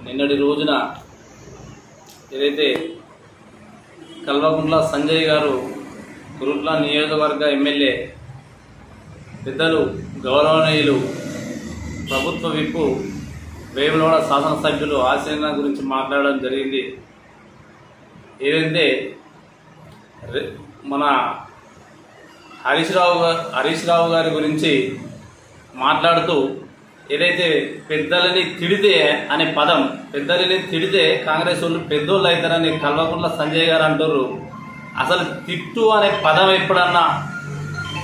నిన్నటి రోజున ఏదైతే కల్వకుంట్ల సంజయ్ గారు కురుట్ల నియోజకవర్గ ఎమ్మెల్యే పెద్దలు గౌరవనీయులు ప్రభుత్వ విప్పు వేములవాడ శాసనసభ్యులు ఆశీర్ణ గురించి మాట్లాడడం జరిగింది. ఏదైతే మన హరీష్ రావు గారి గురించి మాట్లాడుతూ ఏదైతే పెద్దలని తిడితే అనే పదం, పెద్దలని తిడితే కాంగ్రెస్ వాళ్ళు పెద్దోళ్ళు అవుతారని కల్వకుంట్ల సంజయ్ గారు అంటారు. అసలు తిట్టు అనే పదం ఎప్పుడన్నా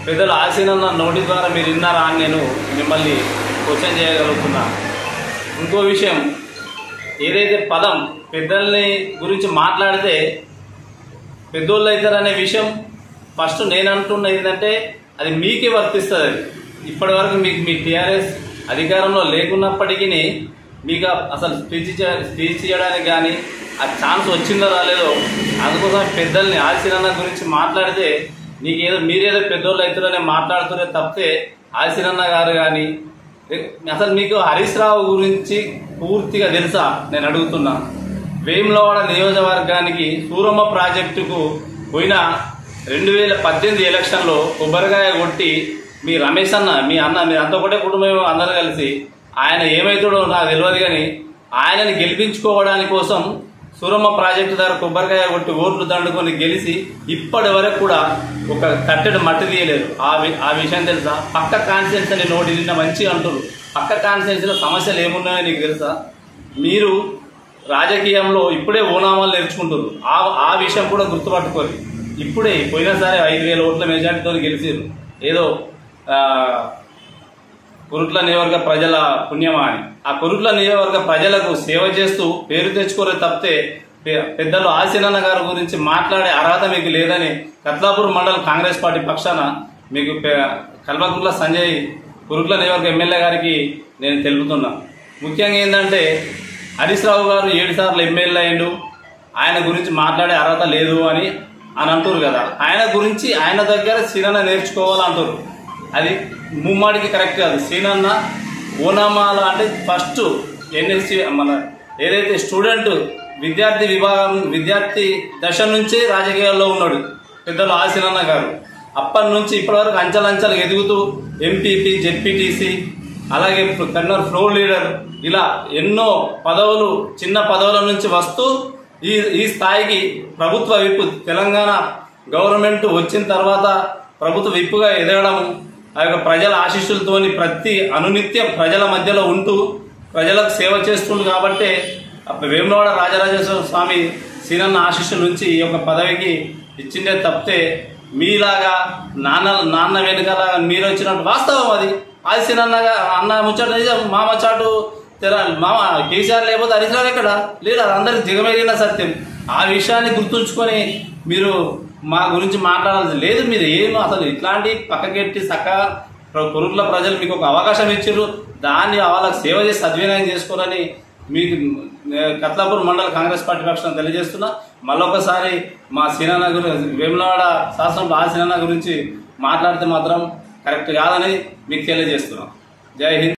పెద్దలు ఆశీర్ణ నోటి ద్వారా మీరు విన్నారా అని నేను మిమ్మల్ని క్వశ్చన్ చేయగలుగుతున్నా. ఇంకో విషయం, ఏదైతే పదం పెద్దల్ని గురించి మాట్లాడితే పెద్దోళ్ళు అవుతారనే విషయం ఫస్ట్ నేను అంటున్నా ఏంటంటే అది మీకే వర్తిస్తుంది. ఇప్పటి వరకు మీ టీఆర్ఎస్ అధికారంలో లేకున్నప్పటికీ మీకు అసలు స్పీచ్ చేయడానికి కానీ ఆ ఛాన్స్ వచ్చిందో రాలేదో, అందుకోసం పెద్దల్ని ఆశీర్ణ గురించి మాట్లాడితే మీరేదో పెద్దోళ్ళు అవుతారని మాట్లాడుతూనే తప్పితే ఆశీర్ణ గారు కానీ అసలు మీకు హరీష్ రావు గురించి పూర్తిగా తెలుసా నేను అడుగుతున్నా. వేములవాడ నియోజకవర్గానికి సూరమ్మ ప్రాజెక్టుకు పోయిన 2018 ఎలక్షన్లో కొబ్బరికాయ కొట్టి మీ రమేష్ అన్న మీరంతా ఒకటే కుటుంబం అందరూ కలిసి ఆయన ఏమైతాడో నాకు తెలియదు కానీ ఆయనని గెలిపించుకోవడానికి కోసం సూరమ్మ ప్రాజెక్టు దగ్గర కొబ్బరికాయ కొట్టి ఓట్లు దండుకొని గెలిచి ఇప్పటి వరకు కూడా ఒక కట్టెడు మట్టి తీయలేదు. ఆ విషయం తెలుసా? పక్క కాన్స్టిట్యున్సీ అని నోటి నిన్న మంచిగా అంటారు. పక్క కాన్స్టిట్యున్సీలో సమస్యలు ఏమున్నాయో నీకు తెలుసా? మీరు రాజకీయంలో ఇప్పుడే ఓనామాలు నేర్చుకుంటారు. ఆ విషయం కూడా గుర్తుపట్టుకోరు. ఇప్పుడే పోయినసారి 5,000 ఓట్ల మెజార్టీతో గెలిచారు. ఏదో కురుట్ల నియోజకవర్గ ప్రజల పుణ్యమా అని. ఆ కురుట్ల నియోజకవర్గ ప్రజలకు సేవ చేస్తూ పేరు తెచ్చుకోరే తప్పితే పెద్దలు ఆశీర్ణ గారి గురించి మాట్లాడే అర్హత మీకు లేదని కత్లాపూర్ మండల కాంగ్రెస్ పార్టీ పక్షాన మీకు కల్వకుంట్ల సంజయ్ కురుట్ల నియోజకవర్గ ఎమ్మెల్యే గారికి నేను తెలుపుతున్నా. ముఖ్యంగా ఏంటంటే హరీష్ రావు గారు 7 సార్లు ఎమ్మెల్యే అయ్యిండు, ఆయన గురించి మాట్లాడే అర్హత లేదు అని అంటారు కదా. ఆయన దగ్గర సీనన్న నేర్చుకోవాలంటారు. అది ముమ్మాడికి కరెక్ట్ కాదు. సీనన్న ఓనామాల అంటే ఫస్ట్ ఎన్ఎస్సీ మన ఏదైతే స్టూడెంట్ విద్యార్థి దశ నుంచి రాజకీయాల్లో ఉన్నాడు పెద్దలు ఆశీర్ణ గారు. అప్పటి నుంచి ఇప్పటివరకు అంచెలంచెలు ఎదుగుతూ ఎంపీపీ, జెడ్పీటీసీ, అలాగే కన్నర్ ఫ్లోర్ లీడర్, ఇలా ఎన్నో పదవులు చిన్న పదవుల నుంచి వస్తూ ఈ స్థాయికి ప్రభుత్వ విప్పు తెలంగాణ గవర్నమెంట్ వచ్చిన తర్వాత ప్రభుత్వ విప్పుగా ఎదగడం, ఆ యొక్క ప్రజల ఆశీస్సులతోని ప్రతి అనునిత్యం ప్రజల మధ్యలో ఉంటూ ప్రజలకు సేవ చేస్తుండు. కాబట్టి వేములవాడ రాజరాజేశ్వర స్వామి సీనన్న ఆశీస్సుల నుంచి ఈ యొక్క పదవికి ఇచ్చిందే తప్పితే మీలాగా నాన్న వెనుకల మీరు వచ్చినట్టు వాస్తవం అది. ఆశీర్ణగా అన్న ముచ్చట నిజం, మామ చాటు మామ కేసీఆర్ లేకపోతే హరీష్ రావు ఎక్కడ లేదు, అది అందరికి దిగమెరిగిన సత్యం. ఆ విషయాన్ని గుర్తుంచుకొని మీరు మా గురించి మాట్లాడాల్సి లేదు. మీరు ఏమో అసలు ఇట్లాంటి పక్కకెట్టి చక్కగా కురుట్ల ప్రజలు మీకు ఒక అవకాశం ఇచ్చారు, దాన్ని వాళ్ళకి సేవ చేసి సద్వినియోగం చేసుకోవాలని మీకు కత్లాపూర్ మండల కాంగ్రెస్ పార్టీ పక్షాన్ని తెలియజేస్తున్నా. మళ్ళొకసారి మా సీనన్న గురించి వేములవాడ శాసనం ఆ సీనన్న గురించి మాట్లాడితే మాత్రం కరెక్ట్ కాదని మీకు తెలియజేస్తున్నాం. జై హింద్.